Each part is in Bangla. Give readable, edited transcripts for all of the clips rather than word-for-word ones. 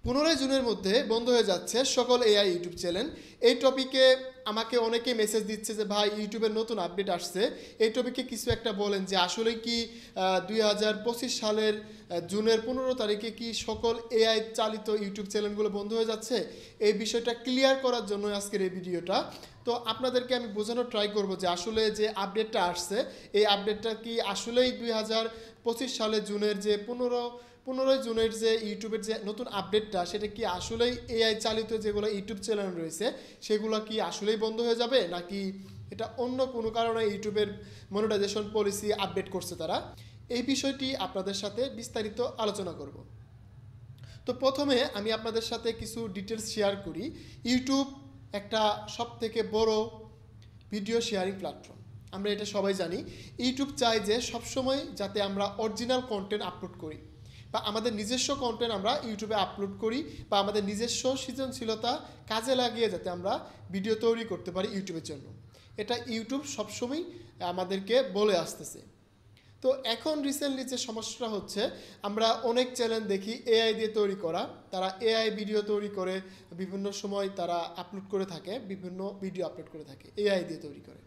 15 জুনের মধ্যে বন্ধ হয়ে যাচ্ছে সকল এআই ইউটিউব চ্যানেল। এই টপিকে আমাকে অনেকে মেসেজ দিচ্ছে যে ভাই ইউটিউবের নতুন আপডেট আসছে, এই টপিকে কিছু একটা বলেন যে আসলে কি 2025 সালের জুনের 15 তারিখে কি সকল এআই চালিত ইউটিউব চ্যানেলগুলো বন্ধ হয়ে যাচ্ছে। এই বিষয়টা ক্লিয়ার করার জন্য আজকের এই ভিডিওটা। তো আপনাদেরকে আমি বোঝানোর ট্রাই করব যে আসলে যে আপডেটটা আসছে এই আপডেটটা কি আসলেই 2025 সালের জুনের যে 15 জুনের যে ইউটিউবের যে নতুন আপডেটটা সেটা কি আসলেই এআই চালিত যেগুলো ইউটিউব চ্যানেল রয়েছে সেগুলো কি আসলেই বন্ধ হয়ে যাবে, নাকি এটা অন্য কোনো কারণে ইউটিউবের মনিটাইজেশন পলিসি আপডেট করছে তারা। এই বিষয়টি আপনাদের সাথে বিস্তারিত আলোচনা করব। তো প্রথমে আমি আপনাদের সাথে কিছু ডিটেলস শেয়ার করি। ইউটিউব একটা সবথেকে বড় ভিডিও শেয়ারিং প্ল্যাটফর্ম, আমরা এটা সবাই জানি। ইউটিউব চায় যে সবসময় যাতে আমরা অরিজিনাল কন্টেন্ট আপলোড করি বা আমাদের নিজস্ব কন্টেন্ট আমরা ইউটিউবে আপলোড করি বা আমাদের নিজস্ব সৃজনশীলতা কাজে লাগিয়ে যাতে আমরা ভিডিও তৈরি করতে পারি ইউটিউবের জন্য। এটা ইউটিউব সবসময় আমাদেরকে বলে আসতেছে। তো এখন রিসেন্টলি যে সমস্যাটা হচ্ছে, আমরা অনেক চ্যানেল দেখি এআই দিয়ে তৈরি করা, তারা এআই ভিডিও তৈরি করে বিভিন্ন সময় তারা আপলোড করে থাকে, বিভিন্ন ভিডিও আপলোড করে থাকে এআই দিয়ে তৈরি করে।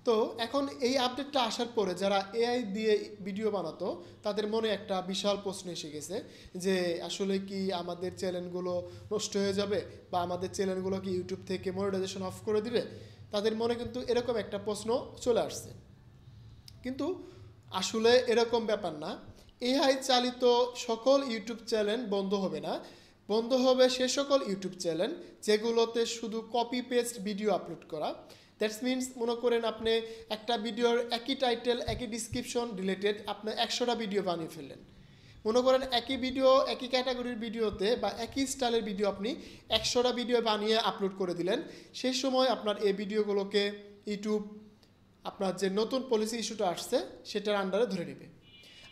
তো এখন এই আপডেটটা আসার পরে যারা এআই দিয়ে ভিডিও বানাতো তাদের মনে একটা বিশাল প্রশ্ন এসে গেছে যে আসলে কি আমাদের চ্যানেলগুলো নষ্ট হয়ে যাবে বা আমাদের চ্যানেলগুলো কি ইউটিউব থেকে মনিটাইজেশন অফ করে দিবে। তাদের মনে কিন্তু এরকম একটা প্রশ্ন চলে আসছে, কিন্তু আসলে এরকম ব্যাপার না। এআই চালিত সকল ইউটিউব চ্যানেল বন্ধ হবে না, বন্ধ হবে সে সকল ইউটিউব চ্যানেল যেগুলোতে শুধু কপি পেস্ট ভিডিও আপলোড করা। দ্যাটস মিনস মনে করেন আপনি একটা ভিডিওর একই টাইটেল একই ডিসক্রিপশন রিলেটেড আপনি 100টা ভিডিও বানিয়ে ফেললেন। মনে করেন একই ভিডিও একই ক্যাটাগরির ভিডিওতে বা একই স্টাইলের ভিডিও আপনি 100টা ভিডিও বানিয়ে আপলোড করে দিলেন। সেই সময় আপনার এই ভিডিওগুলোকে ইউটিউব আপনার যে নতুন পলিসি ইস্যুটা আসছে সেটার আন্ডারে ধরে নেবে।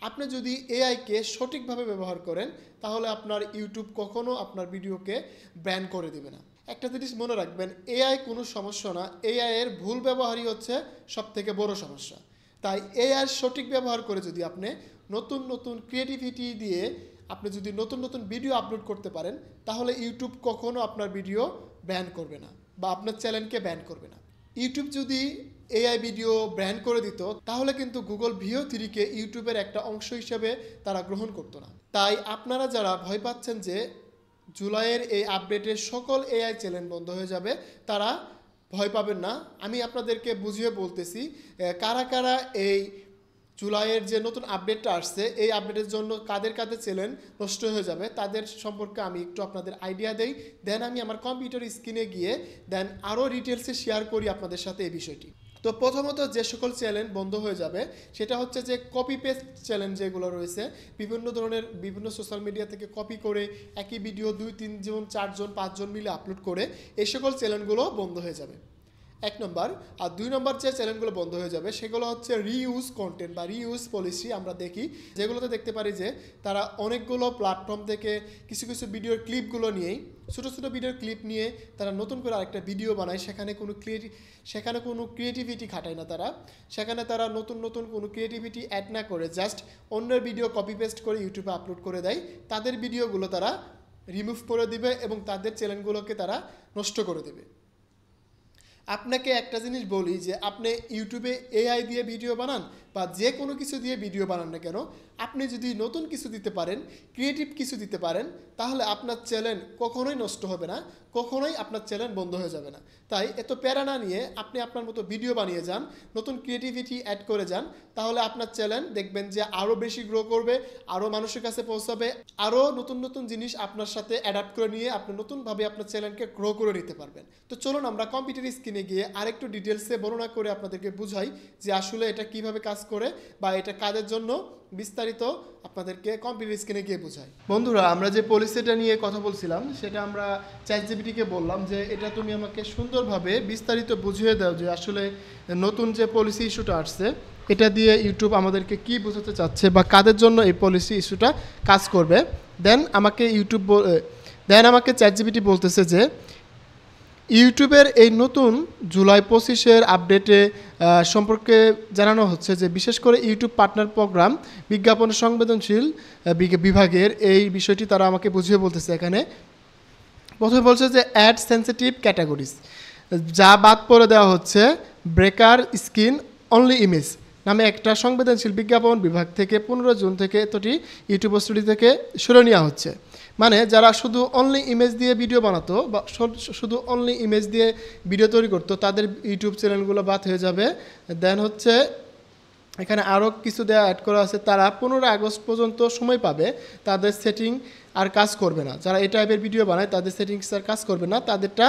আপনি যদি এআইকে সঠিকভাবে ব্যবহার করেন তাহলে আপনার ইউটিউব কখনো আপনার ভিডিওকে ব্যান করে দেবে না। একটা জিনিস মনে রাখবেন, এআই কোনো সমস্যা না, এআই এর ভুল ব্যবহারই হচ্ছে সবথেকে বড় সমস্যা। তাই এআই সঠিক ব্যবহার করে যদি আপনি নতুন নতুন ক্রিয়েটিভিটি দিয়ে আপনি যদি নতুন নতুন ভিডিও আপলোড করতে পারেন তাহলে ইউটিউব কখনো আপনার ভিডিও ব্যান করবে না বা আপনার চ্যানেলকে ব্যান করবে না। ইউটিউব যদি এআই ভিডিও ব্যান করে দিত তাহলে কিন্তু গুগল VO3কে ইউটিউবের একটা অংশ হিসেবে তারা গ্রহণ করতো না। তাই আপনারা যারা ভয় পাচ্ছেন যে জুলাইয়ের এই আপডেটের সকল এআই চ্যানেল বন্ধ হয়ে যাবে, তারা ভয় পাবেন না। আমি আপনাদেরকে বুঝিয়ে বলতেছি কারা কারা এই জুলাইয়ের যে নতুন আপডেটটা আসছে এই আপডেটের জন্য কাদের কাদের চ্যানেল নষ্ট হয়ে যাবে তাদের সম্পর্কে আমি একটু আপনাদের আইডিয়া দেই। দেন আমি আমার কম্পিউটার স্ক্রিনে গিয়ে দেন আরও ডিটেলসে শেয়ার করি আপনাদের সাথে এই বিষয়টি। তো প্রথমত যে সকল চ্যানেল বন্ধ হয়ে যাবে সেটা হচ্ছে যে কপি পেস্ট চ্যানেল যেগুলো রয়েছে, বিভিন্ন ধরনের বিভিন্ন সোশ্যাল মিডিয়া থেকে কপি করে একই ভিডিও 2-3 জন 4 জন 5 জন মিলে আপলোড করে এই সকল চ্যানেলগুলো বন্ধ হয়ে যাবে, 1 নম্বর। আর 2 নম্বর যে চ্যানেলগুলো বন্ধ হয়ে যাবে সেগুলো হচ্ছে রিইউজ কন্টেন্ট বা রিইউজ পলিসি। আমরা দেখি যেগুলোতে দেখতে পারি যে তারা অনেকগুলো প্ল্যাটফর্ম থেকে কিছু কিছু ভিডিওর ক্লিপগুলো নিয়েই ছোটো ছোটো ভিডিওর ক্লিপ নিয়ে তারা নতুন করে আরেকটা ভিডিও বানায়, সেখানে কোনো ক্রিয়েটিভিটি খাটায় না তারা, সেখানে তারা নতুন নতুন কোনো ক্রিয়েটিভিটি অ্যাড না করে জাস্ট অন্যের ভিডিও কপি পেস্ট করে ইউটিউবে আপলোড করে দেয়। তাদের ভিডিওগুলো তারা রিমুভ করে দিবে এবং তাদের চ্যানেলগুলোকে তারা নষ্ট করে দেবে। আপনাকে একটা জিনিস বলি যে আপনি ইউটিউবে এআই দিয়ে ভিডিও বানান বা যে কোনো কিছু দিয়ে ভিডিও বানান না কেন, আপনি যদি নতুন কিছু দিতে পারেন, ক্রিয়েটিভ কিছু দিতে পারেন, তাহলে আপনার চ্যানেল কখনোই নষ্ট হবে না, কখনোই আপনার চ্যানেল বন্ধ হয়ে যাবে না। তাই এত প্যারা না নিয়ে আপনি আপনার মতো ভিডিও বানিয়ে যান, নতুন ক্রিয়েটিভিটি অ্যাড করে যান, তাহলে আপনার চ্যানেল দেখবেন যে আরও বেশি গ্রো করবে, আরও মানুষের কাছে পৌঁছাবে, আরও নতুন নতুন জিনিস আপনার সাথে অ্যাডাপ্ট করে নিয়ে আপনি নতুনভাবে আপনার চ্যানেলকে গ্রো করে নিতে পারবেন। তো চলুন আমরা কম্পিউটার স্ক্রিনে গিয়ে আরেকটু ডিটেলসে বর্ণনা করে আপনাদেরকে বুঝাই যে আসলে এটা কিভাবে কাজ করে বা এটা কাদের জন্য, বিস্তারিত আপনাদেরকে কম্পিউটার স্ক্রিনে গিয়ে বোঝাই। বন্ধুরা, আমরা যে পলিসিটা নিয়ে কথা বলছিলাম সেটা আমরা চ্যাটজিপিটিকে বললাম যে এটা তুমি আমাকে সুন্দরভাবে বিস্তারিত বুঝিয়ে দাও যে আসলে নতুন যে পলিসি ইস্যুটা আসছে এটা দিয়ে ইউটিউব আমাদেরকে কি বোঝাতে চাচ্ছে বা কাদের জন্য এই পলিসি ইস্যুটা কাজ করবে। দেন আমাকে চ্যাটজিপিটি বলতেছে যে ইউটিউবের এই নতুন জুলাই 25-এর আপডেটে সম্পর্কে জানানো হচ্ছে যে বিশেষ করে ইউটিউব পার্টনার প্রোগ্রাম বিজ্ঞাপন সংবেদনশীল বিভাগের এই বিষয়টি তারা আমাকে বুঝিয়ে বলতেছে। এখানে প্রথমে বলছে যে অ্যাড সেন্সিটিভ ক্যাটাগরিজ, যা বাদ পড়ে দেওয়া হচ্ছে ব্রেকার স্ক্রিন অনলি ইমেজ নামে একটা সংবেদনশীল বিজ্ঞাপন বিভাগ থেকে 15 জুন থেকে এতটি ইউটিউব স্টুডিও থেকে সরে নেওয়া হচ্ছে। মানে যারা শুধু অনলি ইমেজ দিয়ে ভিডিও বানাতো বা শুধু অনলি ইমেজ দিয়ে ভিডিও তৈরি করতো তাদের ইউটিউব চ্যানেলগুলো বাদ হয়ে যাবে। দেন হচ্ছে এখানে আরও কিছু দেওয়া অ্যাড করা আছে, তারা 15 আগস্ট পর্যন্ত সময় পাবে, তাদের সেটিং আর কাজ করবে না। যারা এই টাইপের ভিডিও বানায় তাদের সেটিংস আর কাজ করবে না, তাদেরটা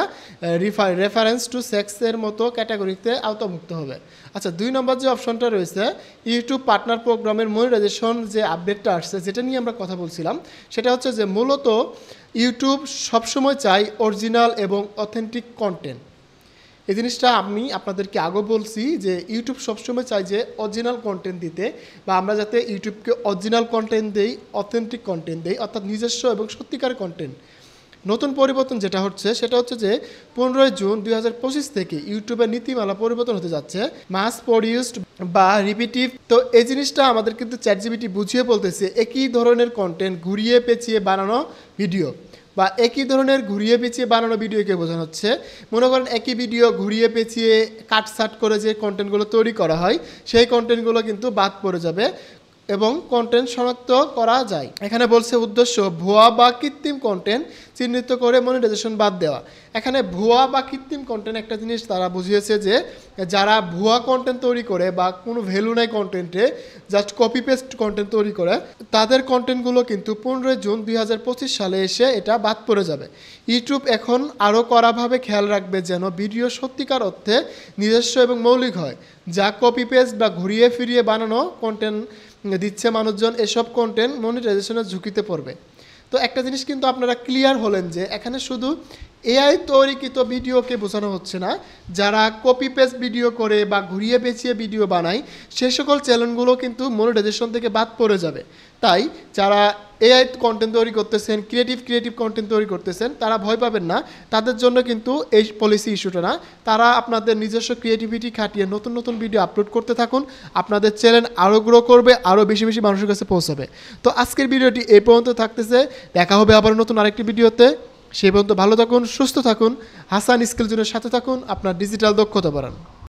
রেফারেন্স টু সেক্সের মতো ক্যাটাগরিতে আওতাভুক্ত হবে। আচ্ছা, 2 নম্বর যে অপশনটা রয়েছে ইউটিউব পার্টনার প্রোগ্রামের মনিটাইজেশন যে আপডেটটা আসছে, যেটা নিয়ে আমরা কথা বলছিলাম, সেটা হচ্ছে যে মূলত ইউটিউব সবসময় চাই অরিজিনাল এবং অথেন্টিক কন্টেন্ট। এই জিনিসটা আমি আপনাদেরকে আগেও বলছি যে ইউটিউব সবসময় চাই যে অরিজিনাল কন্টেন্ট দিতে, বা আমরা যাতে ইউটিউবকে অরিজিনাল কন্টেন্ট দেই, অথেন্টিক কন্টেন্ট দেই, অর্থাৎ নিজস্ব এবং সত্যিকার কন্টেন্ট। নতুন পরিবর্তন যেটা হচ্ছে সেটা হচ্ছে যে 15 জুন 2025 থেকে ইউটিউবের নীতিমালা পরিবর্তন হতে যাচ্ছে মাস প্রডিউসড বা রিপিটিভ। তো এই জিনিসটা আমাদের কিন্তু চ্যাটজিপিটি বুঝিয়ে বলতেছে একই ধরনের কন্টেন্ট ঘুরিয়ে পেঁচিয়ে বানানো ভিডিও, বা একই ধরনের ঘুরিয়ে পেঁচিয়ে বানানো ভিডিওকে বোঝানো হচ্ছে। মনে করেন একই ভিডিও ঘুরিয়ে পেঁচিয়ে কাটসাট করে যে কন্টেন্টগুলো তৈরি করা হয় সেই কন্টেন্টগুলো কিন্তু বাদ পড়ে যাবে এবং কন্টেন্ট শনাক্ত করা যায়। এখানে বলছে উদ্দেশ্য ভুয়া বা কৃত্রিম কন্টেন্ট চিহ্নিত করে মনিটাইজেশন বাদ দেওয়া। এখানে ভুয়া বা কৃত্রিম কন্টেন্ট একটা জিনিস তারা বুঝিয়েছে যে যারা ভুয়া কন্টেন্ট তৈরি করে বা কোনো ভ্যালু নাই কন্টেন্টে, জাস্ট কপি পেস্ট কন্টেন্ট তৈরি করে, তাদের কন্টেন্টগুলো কিন্তু 15 জুন 2025 সালে এসে এটা বাদ পড়ে যাবে। ইউটিউব এখন আরও কড়াভাবে খেয়াল রাখবে যেন ভিডিও সত্যিকার অর্থে নিজস্ব এবং মৌলিক হয়, যা কপি পেস্ট বা ঘুরিয়ে ফিরিয়ে বানানো কন্টেন্ট দিচ্ছে মানুষজন, এসব কন্টেন্ট মনিটাইজেশনের ঝুঁকিতে পড়বে। তো একটা জিনিস কিন্তু আপনারা ক্লিয়ার হলেন যে এখানে শুধু এআই তৈরিকৃত ভিডিওকে বোঝানো হচ্ছে না, যারা কপি পেস্ট ভিডিও করে বা ঘুরিয়ে পেঁচিয়ে ভিডিও বানায় সে সকল চ্যানেলগুলো কিন্তু মনিটাইজেশন থেকে বাদ পড়ে যাবে। তাই যারা এআই কন্টেন্ট তৈরি করতেছেন, ক্রিয়েটিভ কন্টেন্ট তৈরি করতেছেন, তারা ভয় পাবেন না, তাদের জন্য কিন্তু এই পলিসি ইস্যুটা না। তারা আপনাদের নিজস্ব ক্রিয়েটিভিটি খাটিয়ে নতুন নতুন ভিডিও আপলোড করতে থাকুন, আপনাদের চ্যানেল আরও গ্রো করবে, আরও বেশি বেশি মানুষের কাছে পৌঁছাবে। তো আজকের ভিডিওটি এই পর্যন্ত থাকতেছে, দেখা হবে আবার নতুন আরেকটি ভিডিওতে। সেই পর্যন্ত ভালো থাকুন, সুস্থ থাকুন, হাসান স্কিল জোনের সাথে থাকুন, আপনার ডিজিটাল দক্ষতা বাড়ান।